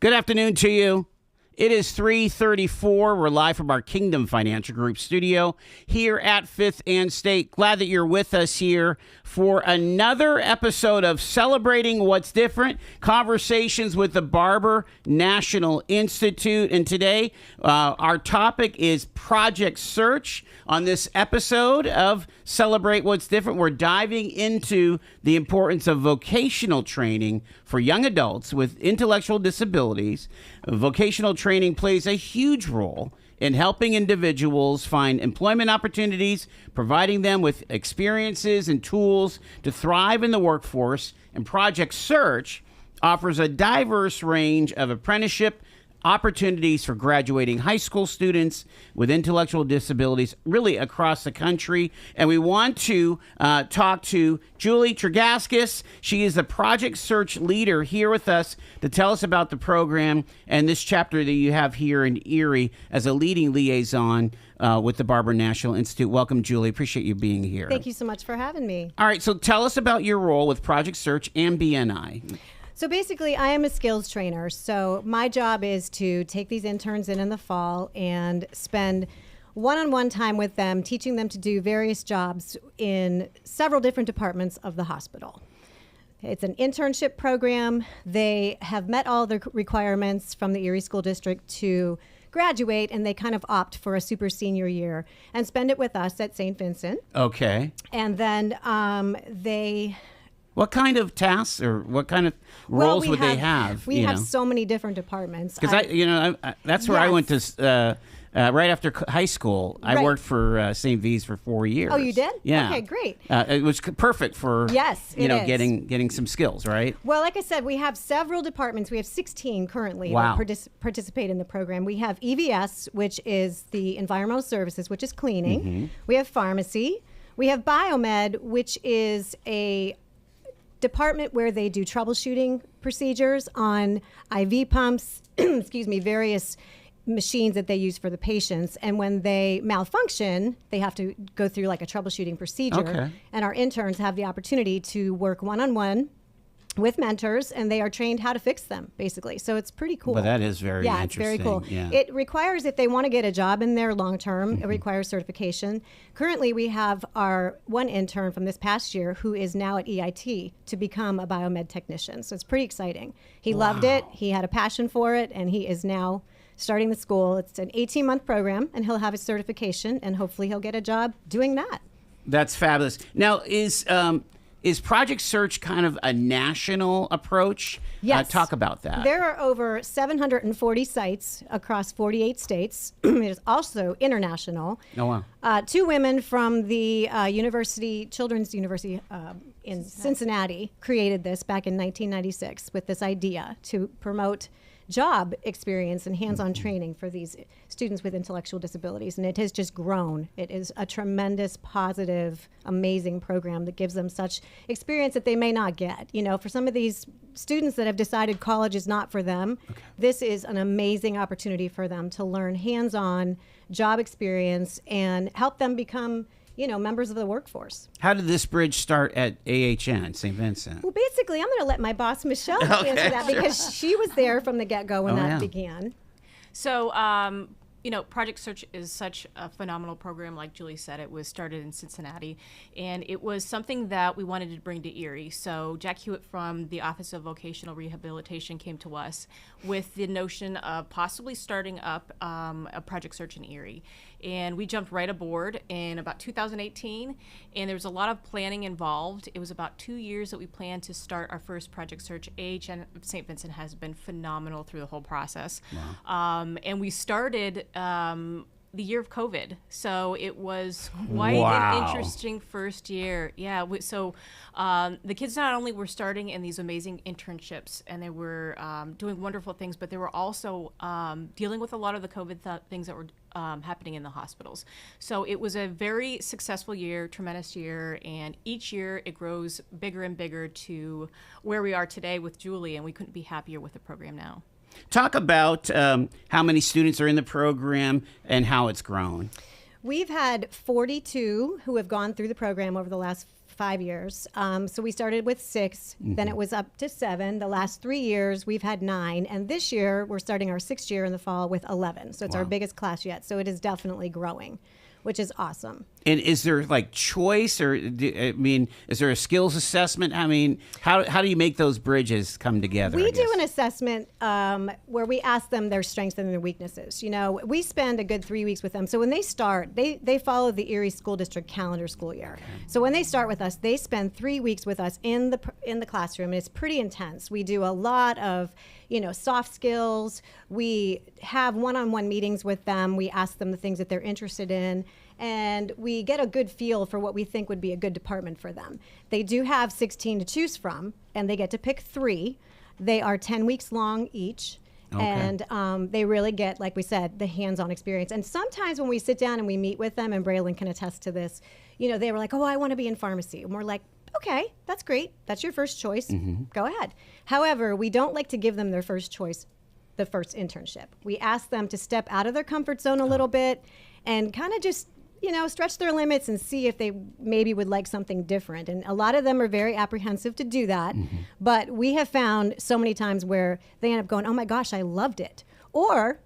Good afternoon to you. It is 3:34. We're live from our Kingdom Financial Group studio here at 5th and State. Glad that you're with us here for another episode of Celebrating What's Different, conversations with the Barber National Institute. And today, our topic is Project Search. On this episode of Celebrate What's Different, we're diving into the importance of vocational training for young adults with intellectual disabilities. Vocational training plays a huge role in helping individuals find employment opportunities, providing them with experiences and tools to thrive in the workforce. And Project Search offers a diverse range of apprenticeship opportunities for graduating high school students with intellectual disabilities really across the country. And we want to talk to Julie Tregaskis. She is the Project Search leader here with us to tell us about the program and this chapter that you have here in Erie as a leading liaison with the Barber National Institute. Welcome, Julie. Appreciate you being here. Thank you so much for having me. All right, so tell us about your role with Project Search and BNI. So basically, I am a skills trainer. So my job is to take these interns in the fall and spend one-on-one time with them, teaching them to do various jobs in several different departments of the hospital. It's an internship program. They have met all the requirements from the Erie School District to graduate, and they kind of opt for a super senior year and spend it with us at St. Vincent. Okay. And then they... What kind of tasks or what kind of roles would they have? We have so many different departments. Because that's where I went to right after high school. I worked for St. V's for 4 years. Oh, you did? Yeah. Okay, great. It was perfect for getting some skills, right? Well, like I said, we have several departments. We have 16 currently that participate in the program. We have EVS, which is the environmental services, which is cleaning. Mm-hmm. We have pharmacy. We have biomed, which is a department where they do troubleshooting procedures on IV pumps, various machines that they use for the patients. And when they malfunction, they have to go through like a troubleshooting procedure. Okay. And our interns have the opportunity to work one-on-one with mentors, and they are trained how to fix them, basically. So it's pretty cool. But that is very interesting. It's very cool. Yeah. It requires, if they want to get a job in there long-term, it requires certification. Currently, we have our one intern from this past year who is now at EIT to become a biomed technician. So it's pretty exciting. He loved it. He had a passion for it, and he is now starting the school. It's an 18-month program, and he'll have his certification, and hopefully he'll get a job doing that. That's fabulous. Now, is Project Search kind of a national approach? Yes. Talk about that. There are over 740 sites across 48 states. It is also international. Oh, wow. 2 women from the Children's University in Cincinnati created this back in 1996 with this idea to promote job experience and hands-on training for these students with intellectual disabilities. And it has just grown. It is a tremendous, positive, amazing program that gives them such experience that they may not get. You know, for some of these students that have decided college is not for them, this is an amazing opportunity for them to learn hands-on job experience and help them become members of the workforce. How did this bridge start at AHN, St. Vincent? Well, basically, I'm going to let my boss, Michelle, answer that because she was there from the get-go when that began. So, Project Search is such a phenomenal program. Like Julie said, it was started in Cincinnati, and it was something that we wanted to bring to Erie. So Jack Hewitt from the Office of Vocational Rehabilitation came to us with the notion of possibly starting up a Project Search in Erie. And we jumped right aboard in about 2018, and there was a lot of planning involved. It was about 2 years that we planned to start our first Project Search. AHN St. Vincent has been phenomenal through the whole process. Wow. And we started the year of COVID. So it was quite an interesting first year. Yeah. So the kids not only were starting in these amazing internships and they were doing wonderful things, but they were also dealing with a lot of the COVID things that were happening in the hospitals. So it was a very successful year, tremendous year. And each year it grows bigger and bigger to where we are today with Julie. And we couldn't be happier with the program now. Talk about how many students are in the program and how it's grown. We've had 42 who have gone through the program over the last 5 years. So we started with 6, then it was up to 7. The last 3 years, we've had 9. And this year, we're starting our 6th year in the fall with 11. So it's our biggest class yet. So it is definitely growing, which is awesome. And is there like choice, or is there a skills assessment? I mean, how do you make those bridges come together? We do an assessment where we ask them their strengths and their weaknesses. You know, we spend a good 3 weeks with them. So when they start, they follow the Erie School District calendar school year. Okay. So when they start with us, they spend 3 weeks with us in the classroom, and it's pretty intense. We do a lot of, soft skills. We have one-on-one meetings with them. We ask them the things that they're interested in, and we get a good feel for what we think would be a good department for them. They do have 16 to choose from, and they get to pick 3. They are 10 weeks long each. Okay. And they really get, like we said, the hands-on experience. And sometimes when we sit down and we meet with them, and Braylen can attest to this, they were like, oh, I want to be in pharmacy. And we're like, okay, that's great. That's your first choice. Go ahead. However, we don't like to give them their first choice, the first internship. We ask them to step out of their comfort zone a little bit and kind of just stretch their limits and see if they maybe would like something different. And a lot of them are very apprehensive to do that. But we have found so many times where they end up going, oh my gosh, I loved it. Or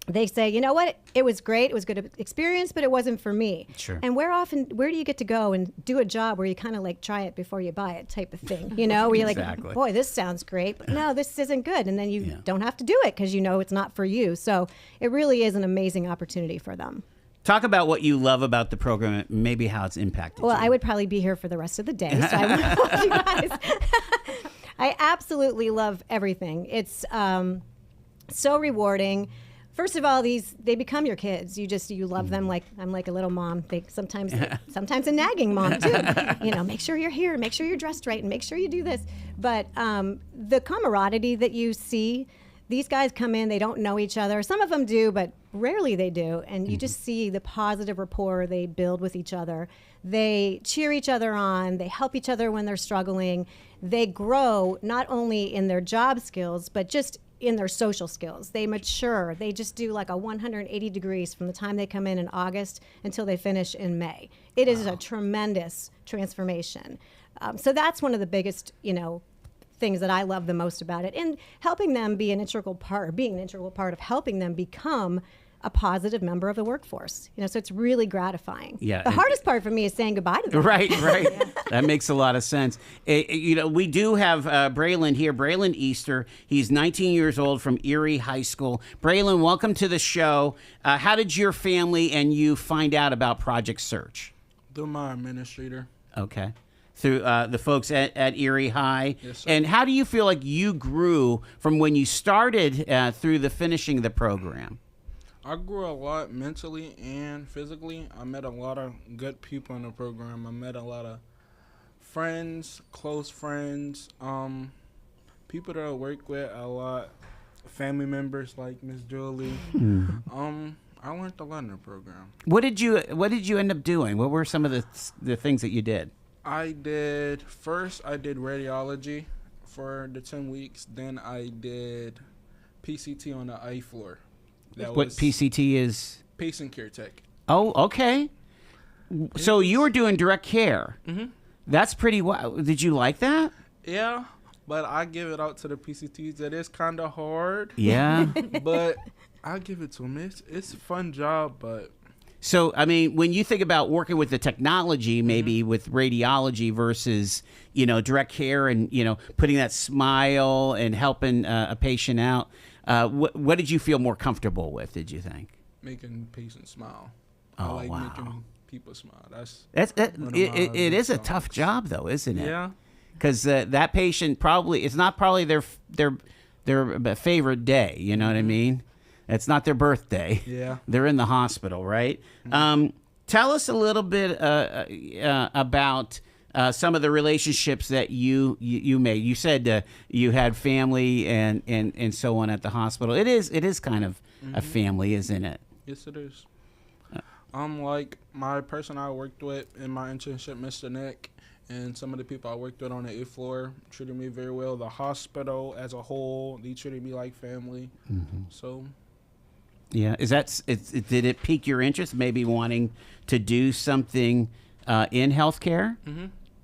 they say, you know what, it was great, it was a good experience, but it wasn't for me. Sure. And where do you get to go and do a job where you kind of like try it before you buy it type of thing, where you're Exactly. like, boy, this sounds great, but no, this isn't good. And then you don't have to do it because it's not for you. So it really is an amazing opportunity for them. Talk about what you love about the program and maybe how it's impacted Well, you. I would probably be here for the rest of the day, so I wouldn't want you guys. I absolutely love everything. It's so rewarding. First of all, they become your kids. You love them like I'm like a little mom. They sometimes a nagging mom too. Make sure you're here, make sure you're dressed right, and make sure you do this. But the camaraderie that you see, these guys come in, they don't know each other. Some of them do, but rarely they do. And you just see the positive rapport they build with each other. They cheer each other on. They help each other when they're struggling. They grow not only in their job skills, but just in their social skills. They mature. They just do like a 180 degrees from the time they come in August until they finish in May. It is a tremendous transformation. So that's one of the biggest, things that I love the most about it, and helping them being an integral part of helping them become a positive member of the workforce. So it's really gratifying. Yeah. The hardest part for me is saying goodbye to them. Right. That makes a lot of sense. We do have Braylen here, Braylen Easter. He's 19 years old from Erie High School. Braylen, welcome to the show. How did your family and you find out about Project Search? Through my administrator. Okay. Through the folks at Erie High. Yes, sir. And how do you feel like you grew from when you started through the finishing of the program? I grew a lot mentally and physically. I met a lot of good people in the program. I met a lot of friends, close friends, people that I work with a lot, family members like Miss Julie. I learned a lot in the program. What did you end up doing? What were some of the things that you did? I did radiology for the 10 weeks. Then I did PCT on the eye floor. What PCT is? Patient care tech. Oh, okay. So you were doing direct care. Mm-hmm. That's pretty wild. Did you like that? Yeah, but I give it out to the PCTs. It is kind of hard. Yeah. But I give it to them. It's a fun job, but... So, I mean, when you think about working with the technology, maybe with radiology versus, direct care and, putting that smile and helping a patient out, what did you feel more comfortable with, did you think? Making patients smile. Oh, I like wow. making people smile. It is a tough job, though, isn't it? Yeah. Because that patient it's not probably their favorite day, you know what I mean? It's not their birthday. Yeah. They're in the hospital, right? Tell us a little bit about some of the relationships that you made. You said you had family and so on at the hospital. It is kind of a family, isn't it? Yes, it is. Like my person I worked with in my internship, Mr. Nick, and some of the people I worked with on the 8th floor treated me very well. The hospital as a whole, they treated me like family. So... Yeah, did it pique your interest, maybe wanting to do something in healthcare?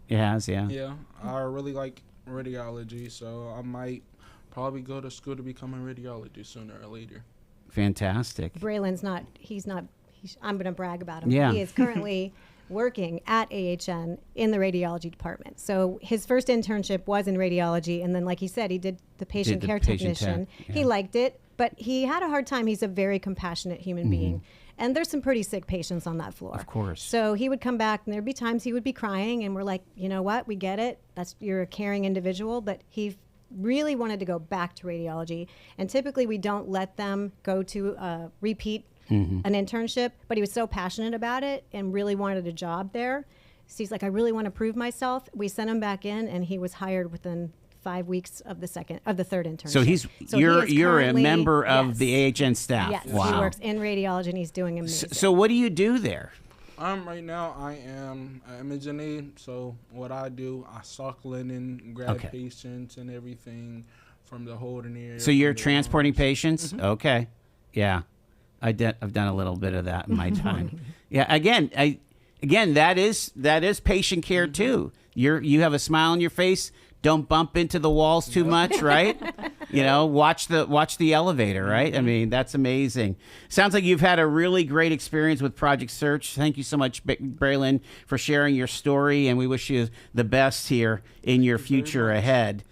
It has, yeah. Yeah, I really like radiology, so I might probably go to school to become a radiologist sooner or later. Fantastic. Braylen's I'm going to brag about him. Yeah. He is currently working at AHN in the radiology department. So his first internship was in radiology, and then, like he said, he did the patient care technician. He liked it, but he had a hard time. He's a very compassionate human being. And there's some pretty sick patients on that floor. Of course. So he would come back, and there'd be times he would be crying, and we're like, you know what? We get it. You're a caring individual, but he really wanted to go back to radiology. And typically we don't let them go to repeat an internship, but he was so passionate about it and really wanted a job there. So he's like, I really want to prove myself. We sent him back in, and he was hired within 5 weeks of the third internship. So you're a member of the AHN staff. Yes, wow. he works in radiology, and he's doing amazing. So what do you do there? Right now I am an imaging aide, so what I do, I sock linen, grab patients and everything from the holding area. So you're transporting patients? Okay. Yeah. I've done a little bit of that in my time. Yeah, again, that is patient care too. You have a smile on your face. Don't bump into the walls too much, right? Watch the elevator, right? I mean, that's amazing. Sounds like you've had a really great experience with Project Search. Thank you so much, Braylen, for sharing your story, and we wish you the best here in your future ahead.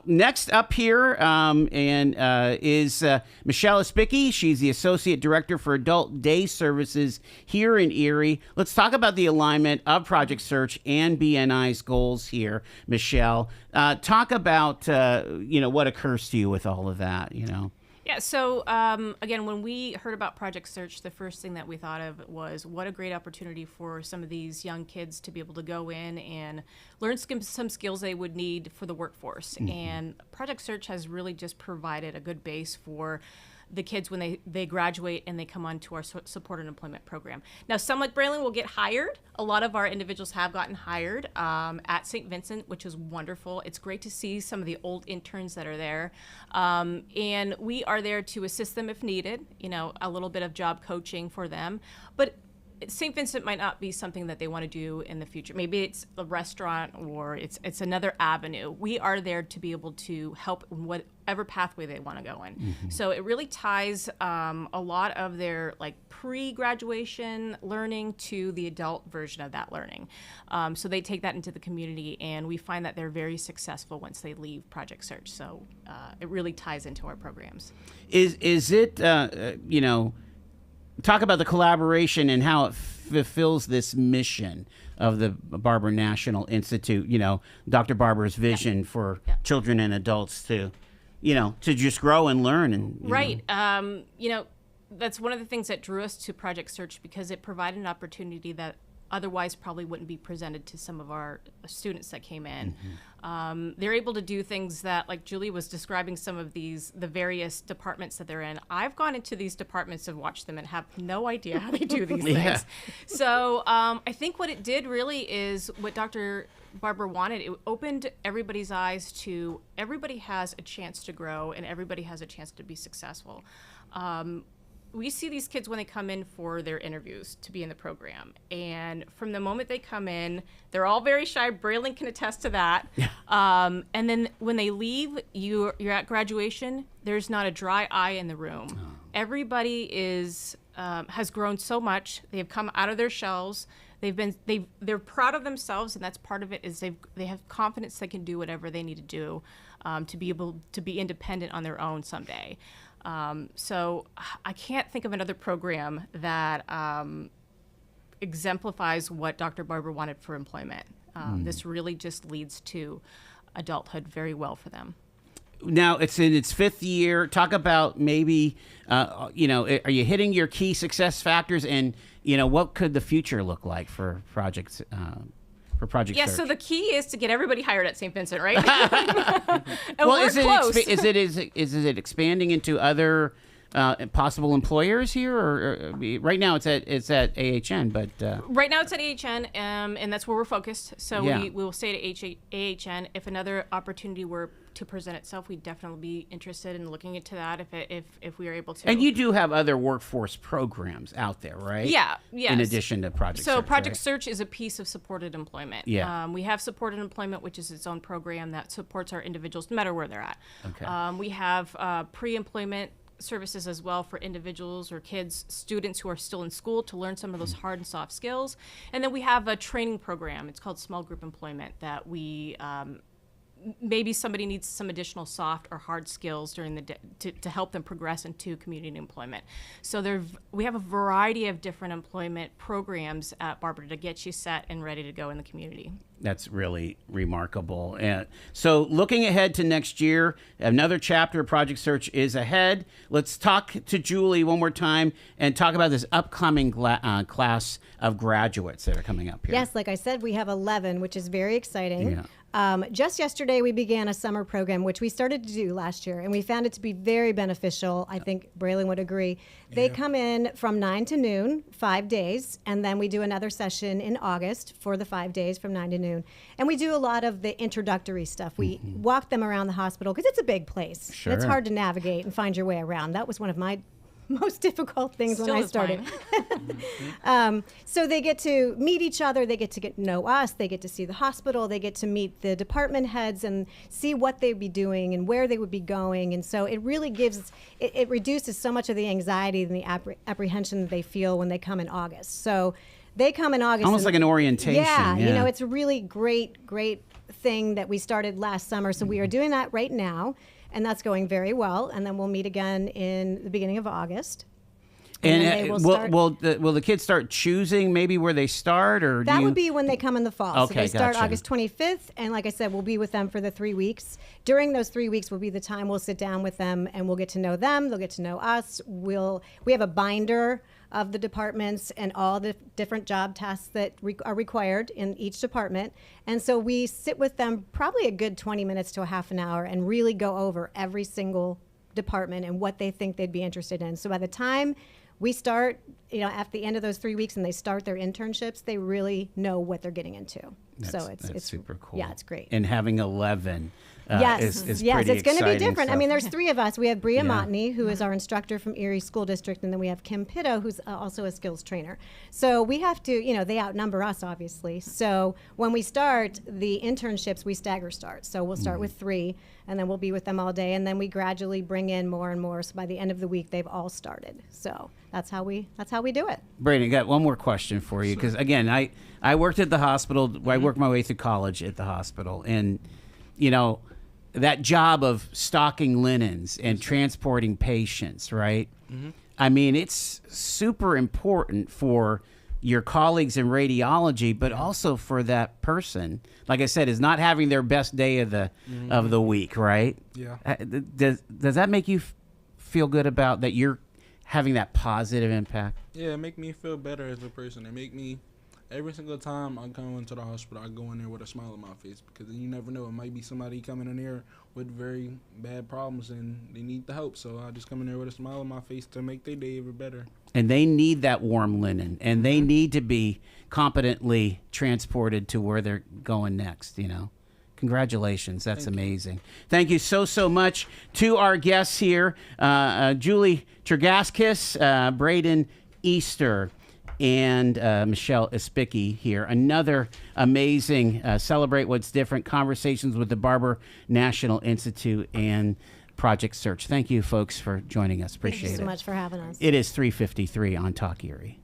Next up here is Michelle Izbicki. She's the Associate Director for Adult Day Services here in Erie. Let's talk about the alignment of Project Search and BNI's goals here, Michelle. Talk about, what occurs to you with all of that, Yeah, so again, when we heard about Project Search, the first thing that we thought of was what a great opportunity for some of these young kids to be able to go in and learn some skills they would need for the workforce. And Project Search has really just provided a good base for the kids when they graduate and they come onto our supported employment program. Now, some like Braylen will get hired. A lot of our individuals have gotten hired at St. Vincent, which is wonderful. It's great to see some of the old interns that are there. And we are there to assist them if needed, a little bit of job coaching for them. But St. Vincent might not be something that they want to do in the future. Maybe it's a restaurant or it's another avenue. We are there to be able to help in whatever pathway they want to go in. So it really ties a lot of their pre-graduation learning to the adult version of that learning. So they take that into the community, and we find that they're very successful once they leave Project Search. So it really ties into our programs. Is it talk about the collaboration and how it fulfills this mission of the Barber National Institute, Dr. Barber's vision for children and adults to just grow and learn. And right. That's one of the things that drew us to Project Search, because it provided an opportunity that otherwise probably wouldn't be presented to some of our students that came in. They're able to do things that, like Julie was describing, some of the various departments that they're in. I've gone into these departments and watched them and have no idea how they do these things. So I think what it did really is what Dr. Barber wanted. It opened everybody's eyes to everybody has a chance to grow and everybody has a chance to be successful. We see these kids when they come in for their interviews to be in the program. And from the moment they come in, they're all very shy. Braylen can attest to that. And then when they leave, you're at graduation, there's not a dry eye in the room. Everybody has grown so much. They have come out of their shells. They're proud of themselves, and that's part of it, is they have confidence they can do whatever they need to do to be able to be independent on their own someday. So I can't think of another program that exemplifies what Dr. Barber wanted for employment. This really just leads to adulthood very well for them. Now it's in its fifth year. Talk about maybe, are you hitting your key success factors, and what could the future look like for projects? For Project Search. So the key is to get everybody hired at St. Vincent, right? Well, is it expanding into other possible employers here, or right now it's at AHN, but Right now it's at AHN, and that's where we're focused. So Yeah. we will stay at AHN. If another opportunity were to present itself, we'd definitely be interested in looking into that if we are able to. and you do have other workforce programs out there, right? Yeah, yes. In addition to Project So Search, Project right? Search is a piece of supported employment. Yeah. We have supported employment, which is its own program that supports our individuals no matter where they're at. Okay. We have pre-employment services as well for individuals or kids, students who are still in school to learn some of those hard and soft skills. And then we have a training program. It's called Small Group Employment that we maybe somebody needs some additional soft or hard skills during the day to help them progress into community employment. So we have a variety of different employment programs at Barber to get you set and ready to go in the community. That's really remarkable. And so looking ahead to next year, another chapter of Project Search is ahead. Let's talk to Julie one more time and talk about this upcoming class of graduates that are coming up here. Yes, like I said, we have 11, which is very exciting. Yeah. Just yesterday, we began a summer program, which we started to do last year, and we found it to be very beneficial. I think Braylen would agree. They come in from 9 to noon, 5 days, and then we do another session in August for the 5 days from 9 to noon. And we do a lot of the introductory stuff. We walk them around the hospital because it's a big place. Sure. It's hard to navigate and find your way around. That was one of my most difficult things Still when I is started. mine. So they get to meet each other, they get to know us, they get to see the hospital, they get to meet the department heads and see what they'd be doing and where they would be going. And so it really it reduces so much of the anxiety and the apprehension that they feel when they come in August. So they come in August. Almost like an orientation. Yeah, you know, it's a really great thing that we started last summer. So we are doing that right now. And that's going very well. And then we'll meet again in the beginning of August. And then they will the kids start choosing maybe where they start, or that would be when they come in the fall. Okay, so they start gotcha. August 25th, and like I said, we'll be with them for the 3 weeks. During those 3 weeks will be the time we'll sit down with them, and we'll get to know them. They'll get to know us. We have a binder of the departments and all the different job tasks that are required in each department. And so we sit with them probably a good 20 minutes to a half an hour and really go over every single department and what they think they'd be interested in. So by the time we start, at the end of those 3 weeks and they start their internships, they really know what they're getting into. So it's super cool. Yeah, it's great. And having 11 yes, is yes, pretty it's going to be exciting different. I stuff. mean, there's 3 of us. We have Bria Yeah. Montney, who is our instructor from Erie School District, and then we have Kim Pitto, who's also a skills trainer. So we have to, they outnumber us, obviously. So when we start the internships, we stagger start. So we'll start with 3, and then we'll be with them all day, and then we gradually bring in more and more. So by the end of the week, they've all started. So that's how we do it. Brayden, got one more question for you, because again, I worked at the hospital. I worked my way through college at the hospital, and that job of stocking linens and transporting patients, right? I mean, it's super important for your colleagues in radiology, but also for that person, like I said, is not having their best day of the week, right? Yeah. Does that make you feel good about that you're having that positive impact? Yeah, it make me feel better as a person. It make me, every single time I come into the hospital, I go in there with a smile on my face, because you never know. It might be somebody coming in there with very bad problems and they need the help. So I just come in there with a smile on my face to make their day even better. And they need that warm linen, and they need to be competently transported to where they're going next, Congratulations. That's amazing. Thank you so much to our guests here, Julie Tregaskis, Brayden Easter, and Michelle Izbicki here. Another amazing Celebrate What's Different conversations with the Barber National Institute and Project Search. Thank you, folks, for joining us. Appreciate it. Thank you so much for having us. It is 3:53 on Talk Erie.